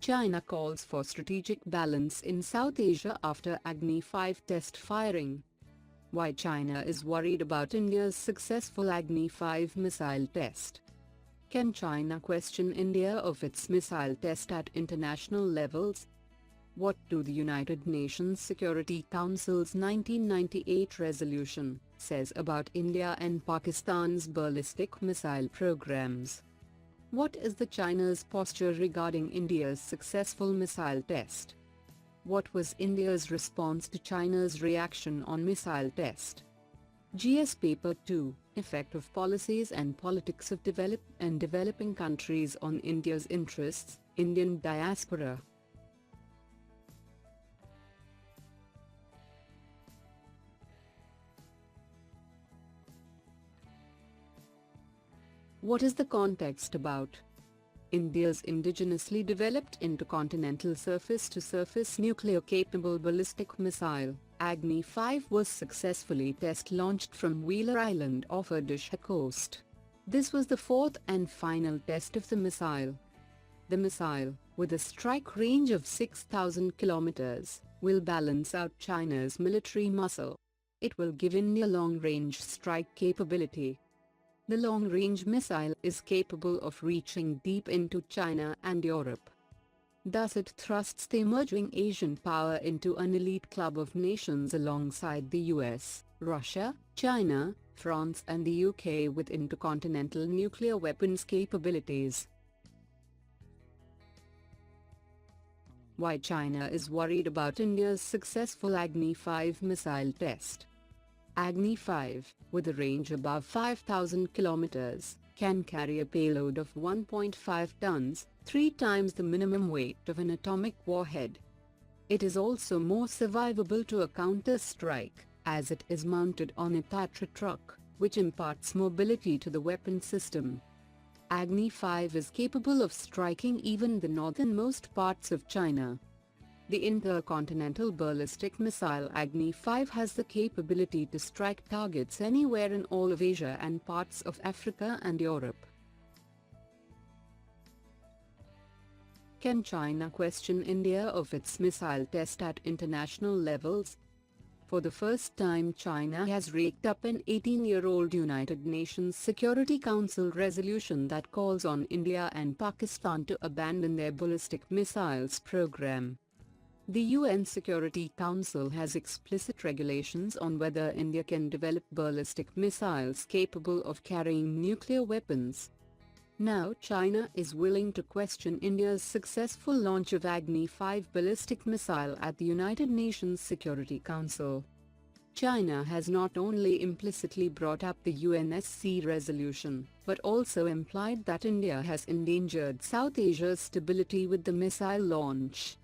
China calls for strategic balance in South Asia after Agni 5 test firing. Why China is worried about India's successful Agni 5 missile test. Can China question India of its missile test at international levels? What do the United Nations Security Council's 1998 resolution says about India and Pakistan's ballistic missile programs? What is the China's posture regarding India's successful missile test? What was India's response to China's reaction on missile test? GS Paper 2, Effect of Policies and Politics of Developed and Developing Countries on India's Interests, Indian Diaspora. What is the context about? India's indigenously developed intercontinental surface-to-surface nuclear-capable ballistic missile, Agni 5 was successfully test-launched from Wheeler Island off Odisha coast. This was the fourth and final test of the missile. The missile, with a strike range of 6,000 kilometers, will balance out China's military muscle. It will give India long-range strike capability. The long-range missile is capable of reaching deep into China and Europe. Thus it thrusts the emerging Asian power into an elite club of nations alongside the US, Russia, China, France and the UK with intercontinental nuclear weapons capabilities. Why China is worried about India's successful Agni 5 missile test. Agni 5, with a range above 5,000 kilometers, can carry a payload of 1.5 tons, 3 times the minimum weight of an atomic warhead. It is also more survivable to a counter-strike, as it is mounted on a Tatra truck, which imparts mobility to the weapon system. Agni 5 is capable of striking even the northernmost parts of China. The intercontinental ballistic missile Agni 5 has the capability to strike targets anywhere in all of Asia and parts of Africa and Europe. Can China question India of its missile test at international levels? For the first time, China has raked up an 18-year-old United Nations Security Council resolution that calls on India and Pakistan to abandon their ballistic missiles program. The UN Security Council has explicit regulations on whether India can develop ballistic missiles capable of carrying nuclear weapons. Now China is willing to question India's successful launch of Agni 5 ballistic missile at the United Nations Security Council. China has not only implicitly brought up the UNSC resolution, but also implied that India has endangered South Asia's stability with the missile launch.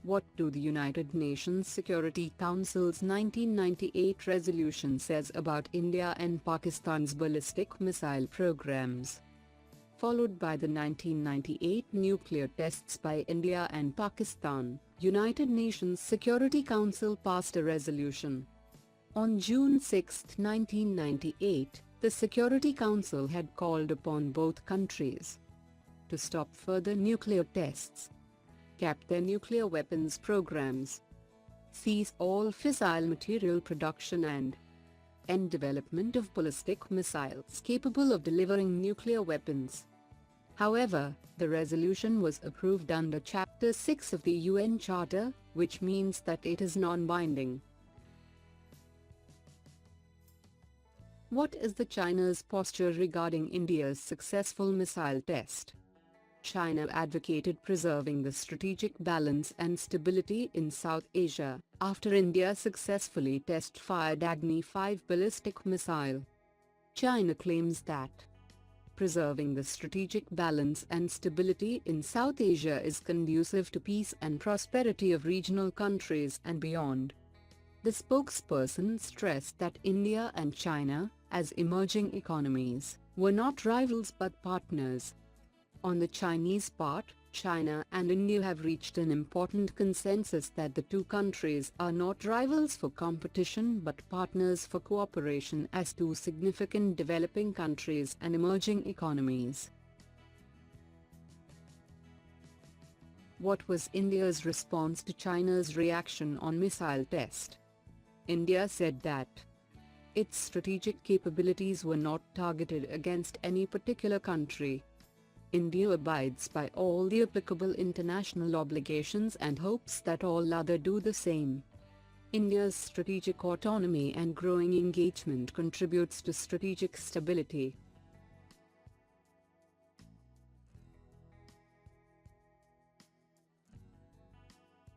What do the United Nations Security Council's 1998 resolution says about India and Pakistan's ballistic missile programs? Followed by the 1998 nuclear tests by India and Pakistan, United Nations Security Council passed a resolution. On June 6, 1998, the Security Council had called upon both countries to stop further nuclear tests, cap their nuclear weapons programs, cease all fissile material production and end development of ballistic missiles capable of delivering nuclear weapons. However, the resolution was approved under Chapter 6 of the UN Charter, which means that it is non-binding. What is the China's posture regarding India's successful missile test? China advocated preserving the strategic balance and stability in South Asia, after India successfully test-fired Agni 5 ballistic missile. China claims that preserving the strategic balance and stability in South Asia is conducive to peace and prosperity of regional countries and beyond. The spokesperson stressed that India and China, as emerging economies, were not rivals but partners. On the Chinese part, China and India have reached an important consensus that the two countries are not rivals for competition but partners for cooperation as two significant developing countries and emerging economies. What was India's response to China's reaction on missile test? India said that its strategic capabilities were not targeted against any particular country. India abides by all the applicable international obligations and hopes that all others do the same. India's strategic autonomy and growing engagement contributes to strategic stability.